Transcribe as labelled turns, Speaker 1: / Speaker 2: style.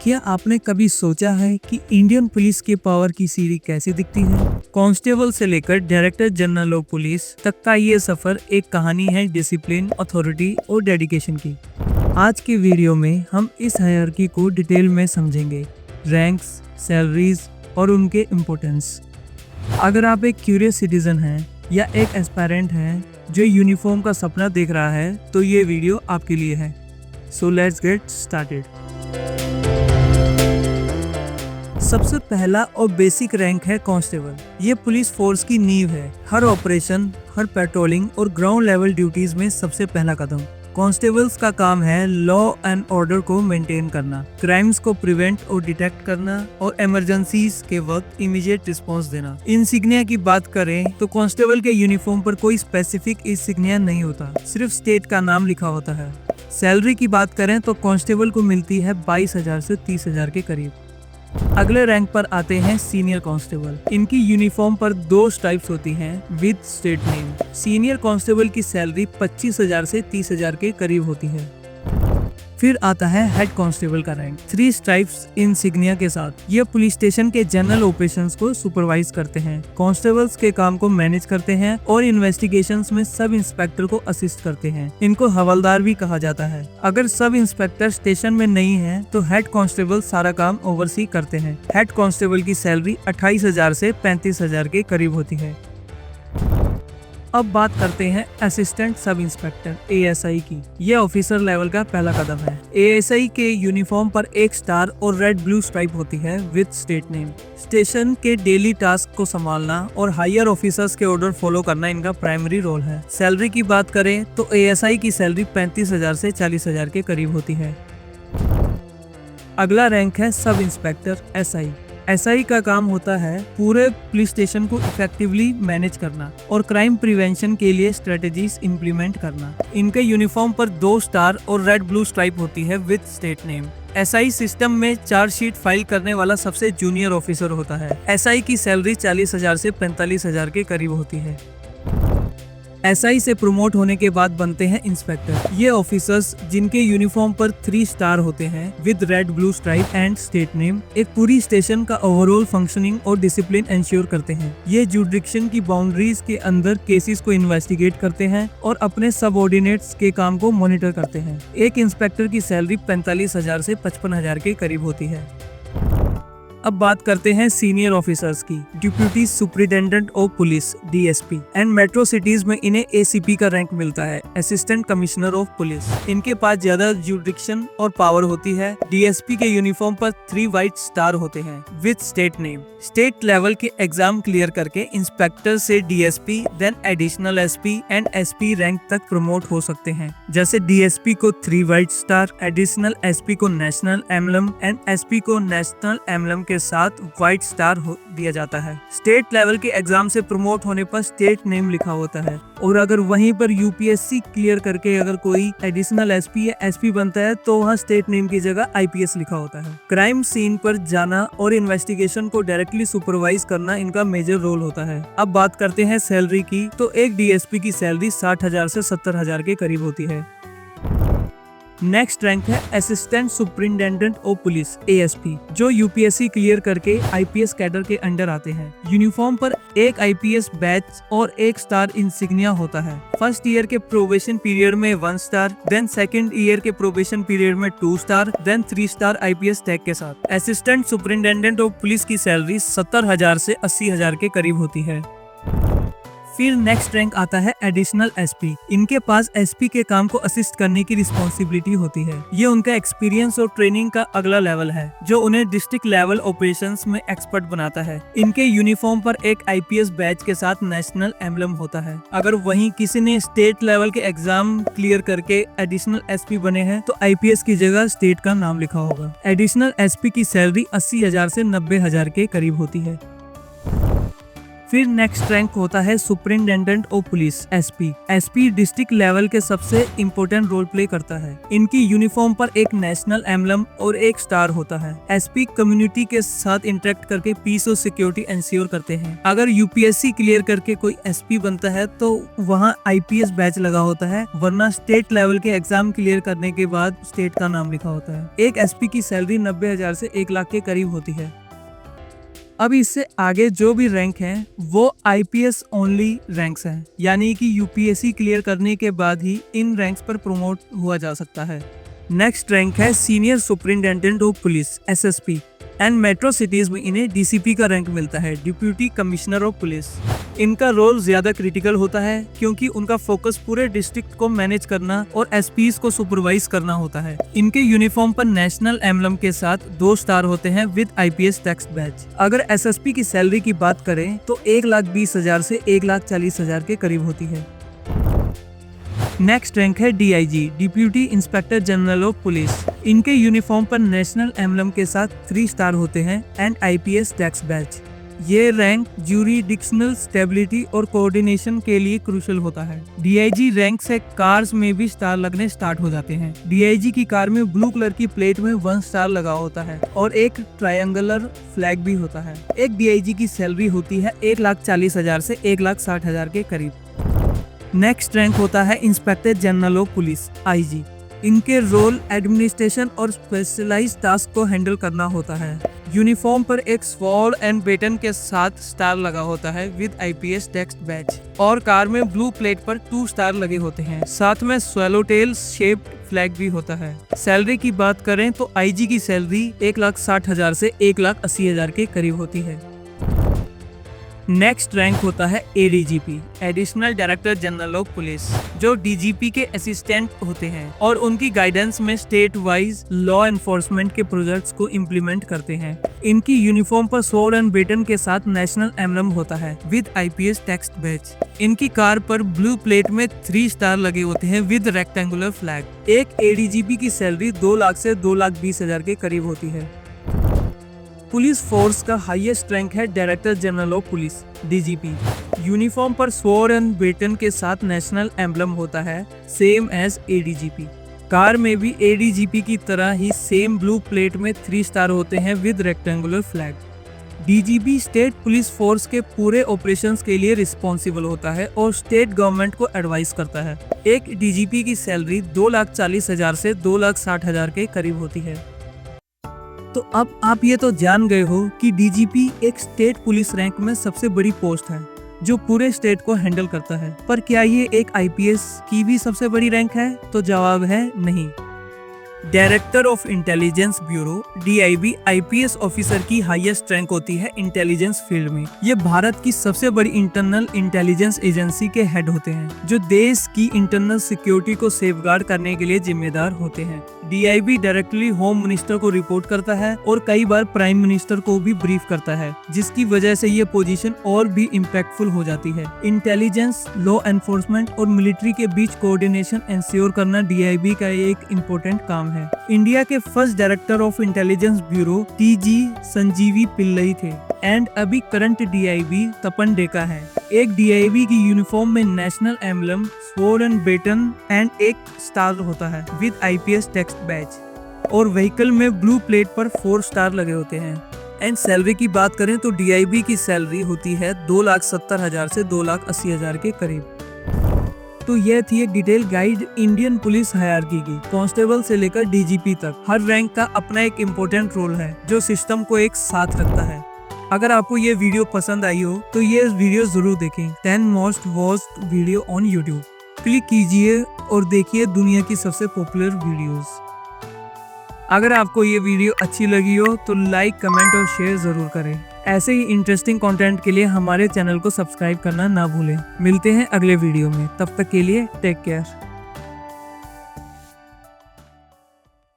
Speaker 1: क्या आपने कभी सोचा है कि इंडियन पुलिस के पावर की सीढ़ी कैसे दिखती है? कांस्टेबल से लेकर डायरेक्टर जनरल ऑफ पुलिस तक का ये सफर एक कहानी है डिसिप्लिन, अथॉरिटी और डेडिकेशन की। आज के वीडियो में हम इस हायरार्की को डिटेल में समझेंगे, रैंक्स, सैलरीज और उनके इम्पोर्टेंस। अगर आप एक क्यूरियस सिटीजन हैं या एक एस्पायरेंट हैं जो यूनिफॉर्म का सपना देख रहा है, तो ये वीडियो आपके लिए है। So let's get started. सबसे पहला और बेसिक रैंक है कांस्टेबल। ये पुलिस फोर्स की नींव है। हर ऑपरेशन, हर पेट्रोलिंग और ग्राउंड लेवल ड्यूटीज में सबसे पहला कदम। कांस्टेबल्स का काम है लॉ एंड ऑर्डर को मेंटेन करना, क्राइम्स को प्रिवेंट और डिटेक्ट करना और इमरजेंसीज के वक्त इमीडिएट रिस्पांस देना। इंसिग्निया की बात करें तो कांस्टेबल के यूनिफॉर्म पर कोई स्पेसिफिक इंसिग्निया नहीं होता, सिर्फ स्टेट का नाम लिखा होता है। सैलरी की बात करें तो कांस्टेबल को मिलती है 22,000 से 30,000 के करीब। अगले रैंक पर आते हैं सीनियर कांस्टेबल। इनकी यूनिफॉर्म पर 2 स्ट्राइप्स होती हैं with state name. Senior constable की सैलरी 25,000 से 30,000 के करीब होती है। फिर आता है हेड कांस्टेबल का रैंक, 3 स्ट्राइप्स इंसिग्निया के साथ। ये पुलिस स्टेशन के जनरल ऑपरेशंस को सुपरवाइज करते हैं, कांस्टेबल्स के काम को मैनेज करते हैं और इन्वेस्टिगेशंस में सब इंस्पेक्टर को असिस्ट करते हैं। इनको हवलदार भी कहा जाता है। अगर सब इंस्पेक्टर स्टेशन में नहीं है तो हेड कांस्टेबल सारा काम ओवरसी करते हैं। हेड कांस्टेबल की सैलरी 28,000 से 35,000 के करीब होती है। अब बात करते हैं असिस्टेंट सब इंस्पेक्टर ASI की। यह ऑफिसर लेवल का पहला कदम है। ASI के यूनिफॉर्म पर 1 स्टार और रेड ब्लू स्ट्राइप होती है विद स्टेट नेम। स्टेशन के डेली टास्क को संभालना और हायर ऑफिसर्स के ऑर्डर फॉलो करना इनका प्राइमरी रोल है। सैलरी की बात करें तो ASI की सैलरी 35,000 से 40,000 के करीब होती है। अगला रैंक है सब इंस्पेक्टर SI। SI का काम होता है पूरे पुलिस स्टेशन को इफेक्टिवली मैनेज करना और क्राइम प्रिवेंशन के लिए स्ट्रेटेजीज इंप्लीमेंट करना। इनके यूनिफॉर्म पर 2 स्टार और रेड ब्लू स्ट्राइप होती है with state name. SI system में चार्जशीट फाइल करने वाला सबसे जूनियर ऑफिसर होता है। SI की सैलरी 40,000 से 45,000 के करीब होती है। SI से प्रमोट होने के बाद बनते हैं इंस्पेक्टर। ये ऑफिसर्स जिनके यूनिफॉर्म पर 3 स्टार होते हैं with red blue stripe and state name, एक पूरी स्टेशन का ओवरऑल फंक्शनिंग और डिसिप्लिन इंश्योर करते हैं। ये जुडिक्शन की बाउंड्रीज के अंदर केसेस को इन्वेस्टिगेट करते हैं और अपने सबऑर्डिनेट्स के काम को मॉनिटर करते हैं। एक इंस्पेक्टर की सैलरी 45,000 से 55,000 के करीब होती है। अब बात करते हैं सीनियर ऑफिसर्स की। Deputy superintendent of police DSP and metro cities में इन्हें ACP का रैंक मिलता है, असिस्टेंट कमिश्नर ऑफ पुलिस। इनके पास ज्यादा जुडिक्शन और पावर होती है। DSP के यूनिफॉर्म पर 3 व्हाइट स्टार होते हैं with state name. State level के एग्जाम क्लियर करके इंस्पेक्टर से DSP then additional SP and SP rank तक प्रमोट हो सकते हैं। जैसे DSP को 3 व्हाइट स्टार, एडिशनल SP को नेशनल एम्बलम एंड SP को नेशनल एम्बलम के साथ व्हाइट स्टार दिया जाता है। स्टेट लेवल के एग्जाम से प्रमोट होने पर स्टेट नेम लिखा होता है और अगर वहीं पर UPSC क्लियर करके अगर कोई एडिशनल SP या SP बनता है तो वहाँ स्टेट नेम की जगह IPS लिखा होता है। क्राइम सीन पर जाना और इन्वेस्टिगेशन को डायरेक्टली सुपरवाइज करना इनका मेजर रोल होता है। अब बात करते हैं सैलरी की, तो एक DSP की सैलरी 60,000 से 70,000 के करीब होती है। नेक्स्ट रैंक है assistant superintendent of police ASP, जो UPSC क्लियर करके IPS कैडर के अंडर आते हैं। यूनिफॉर्म पर एक IPS बैच और 1 स्टार इंसिग्निया होता है। फर्स्ट ईयर के प्रोबेशन पीरियड में 1 स्टार, देन सेकंड ईयर के प्रोबेशन पीरियड में 2 star, then 3 star IPS tag के साथ। असिस्टेंट सुपरिटेंडेंट ऑफ पुलिस की सैलरी 70,000 से 80,000 के करीब होती है। फिर नेक्स्ट रैंक आता है एडिशनल SP। इनके पास SP के काम को असिस्ट करने की रिस्पॉन्सिबिलिटी होती है। ये उनका एक्सपीरियंस और ट्रेनिंग का अगला लेवल है जो उन्हें डिस्ट्रिक्ट लेवल ऑपरेशंस में एक्सपर्ट बनाता है। इनके यूनिफॉर्म पर एक IPS बैच के साथ नेशनल एम्बलम होता है। अगर वहीं किसी ने स्टेट लेवल के एग्जाम क्लियर करके एडिशनल SP बने हैं तो IPS की जगह स्टेट का नाम लिखा होगा। एडिशनल SP की सैलरी 80,000 से 90,000 के करीब होती है। फिर नेक्स्ट रैंक होता है superintendent of police SP. SP district level के सबसे इम्पोर्टेंट रोल प्ले करता है। इनकी यूनिफॉर्म पर एक नेशनल एम्बलम और एक स्टार होता है। एसपी कम्युनिटी के साथ इंटरेक्ट करके पीस और सिक्योरिटी इंश्योर करते हैं। अगर यूपीएससी क्लियर करके कोई एसपी बनता है तो वहाँ आईपीएस बैच लगा होता है, वरना स्टेट लेवल के एग्जाम क्लियर करने के बाद स्टेट का नाम लिखा होता है। एक एसपी की सैलरी 90,000 से 1 लाख के करीब होती है। अब इससे आगे जो भी रैंक हैं वो आईपीएस ओनली रैंक्स हैं, यानी कि यूपीएससी क्लियर करने के बाद ही इन रैंक्स पर प्रमोट हुआ जा सकता है। नेक्स्ट रैंक है senior superintendent of police SSP and metro cities में इन्हें डीसीपी का रैंक मिलता है, डिप्यूटी कमिश्नर ऑफ पुलिस। इनका रोल ज्यादा क्रिटिकल होता है क्योंकि उनका फोकस पूरे डिस्ट्रिक्ट को मैनेज करना और एसपीज को सुपरवाइज करना होता है। इनके यूनिफॉर्म पर नेशनल एम्बलम के साथ 2 स्टार होते हैं विद आईपीएस टेक्स्ट बैच। अगर एसएसपी की सैलरी की बात करें तो 1,20,000 से 1,40,000 के करीब होती है। नेक्स्ट रैंक है DIG, deputy inspector general of police. इनके यूनिफॉर्म पर नेशनल एम्बलम के साथ 3 स्टार होते हैं एंड आईपीएस टैक्स बैच। ये रैंक ज्यूरिडिक्शनल स्टेबिलिटी और कोऑर्डिनेशन के लिए क्रूशियल होता है। डीआईजी रैंक से कार्स में भी स्टार लगने स्टार्ट हो जाते हैं। डीआईजी की कार में ब्लू कलर की प्लेट में 1 स्टार लगा होता है और एक ट्रायंगुलर फ्लैग भी होता है। एक डीआईजी की सैलरी होती है 1,40,000 से 1,60,000 के करीब। नेक्स्ट रैंक होता है inspector general of police IG. इनके रोल एडमिनिस्ट्रेशन और स्पेशलाइज्ड टास्क को हैंडल करना होता है। यूनिफॉर्म पर एक स्वॉर्ड एंड बेटन के साथ स्टार लगा होता है विद आईपीएस टेक्स्ट बैच और कार में ब्लू प्लेट पर 2 स्टार लगे होते हैं, साथ में स्वैलोटेल शेप्ड फ्लैग भी होता है। सैलरी की बात करें तो आईजी की सैलरी 1,60,000 से 1,80,000 के करीब होती है। नेक्स्ट रैंक होता है ADGP, additional director general of police, जो डीजीपी के असिस्टेंट होते हैं और उनकी गाइडेंस में स्टेट वाइज लॉ एनफोर्समेंट के प्रोजेक्ट्स को इम्प्लीमेंट करते हैं। इनकी यूनिफॉर्म पर स्वॉर्ड एंड बेटन के साथ नेशनल एम्बलम होता है विद आईपीएस टेक्स्ट बैच। इनकी कार पर ब्लू प्लेट में 3 स्टार लगे होते हैं विद रेक्टेंगुलर फ्लैग। एक एडीजीपी की सैलरी 2 लाख से 2,20,000 के करीब होती है। पुलिस फोर्स का हाईएस्ट रैंक है director general of police DGP. Uniform पर स्वॉर्ड एंड बेटन के साथ नेशनल एम्बलम होता है सेम एज एडीजीपी। कार में भी एडीजीपी की तरह ही सेम ब्लू प्लेट में 3 स्टार होते हैं with rectangular flag. DGP state police force के पूरे ऑपरेशंस के लिए रिस्पॉन्सिबल होता है और स्टेट गवर्नमेंट को एडवाइस करता है। एक डीजीपी की सैलरी 2,40,000 से 2,60,000 के करीब होती है। तो अब आप ये तो जान गए हो कि डीजीपी एक स्टेट पुलिस रैंक में सबसे बड़ी पोस्ट है जो पूरे स्टेट को हैंडल करता है। पर क्या ये एक आईपीएस की भी सबसे बड़ी रैंक है? तो जवाब है नहीं। Director of intelligence bureau DIB IPS officer की हाईएस्ट रैंक होती है इंटेलिजेंस फील्ड में। ये भारत की सबसे बड़ी इंटरनल इंटेलिजेंस एजेंसी के हेड होते हैं जो देश की इंटरनल सिक्योरिटी को सेफगार्ड करने के लिए जिम्मेदार होते हैं। डीआईबी डायरेक्टली होम मिनिस्टर को रिपोर्ट करता है और कई बार प्राइम मिनिस्टर को भी ब्रीफ करता है, जिसकी वजह से ये पोजीशन और भी इम्पैक्टफुल हो जाती है। इंटेलिजेंस, लॉ एनफोर्समेंट और मिलिट्री के बीच कोऑर्डिनेशन इंश्योर करना डीआईबी का एक इम्पोर्टेंट काम है। इंडिया के first director of intelligence bureau T G Sanjeevi Pillai थे एंड अभी करंट डीआईबी तपन डेका है। एक डीआईबी की यूनिफॉर्म में national emblem, sword and baton and एक स्टार होता है विद आईपीएस टेक्स्ट बैच और व्हीकल में ब्लू प्लेट पर 4 स्टार लगे होते हैं। एंड सैलरी की बात करें तो डीआईबी की सैलरी होती है 2,70,000 से 2,80,000 के करीब। तो यह थी एक detail guide Indian police hierarchy की। कांस्टेबल से लेकर डीजीपी तक हर रैंक का अपना एक इम्पोर्टेंट रोल है जो सिस्टम को एक साथ रखता है। अगर आपको ये वीडियो पसंद आई हो तो ये वीडियो जरूर देखें। 10 most watched video on YouTube click कीजिए और देखिए दुनिया की सबसे पॉपुलर वीडियोस। अगर आपको ये वीडियो अच्छी लगी हो तो लाइक, कमेंट और शेयर जरूर करें। ऐसे ही इंटरेस्टिंग कंटेंट के लिए हमारे चैनल को सब्सक्राइब करना ना भूलें। मिलते हैं अगले वीडियो में, तब तक के लिए टेक केयर।